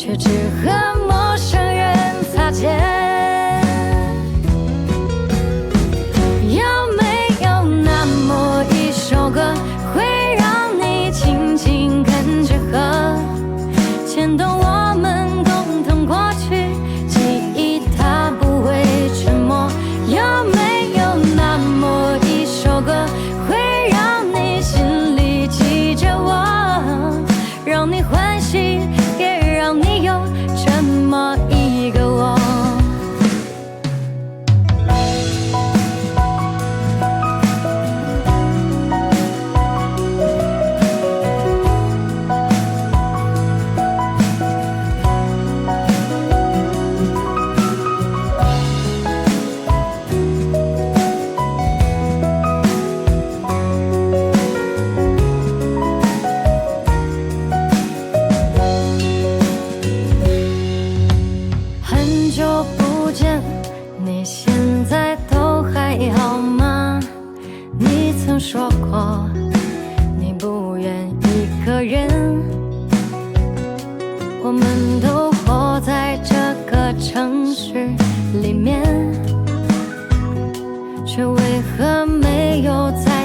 却只和陌生人擦肩。有没有那么一首歌，会让你轻轻跟着和，牵动我们共同过去，记忆它不会沉默。有没有那么一首歌，会让你心里记着我，让你欢喜，也让你有这么一个我。很久不见，你现在都还好吗？你曾说过，你不愿一个人。我们都活在这个城市里面，却为何没有在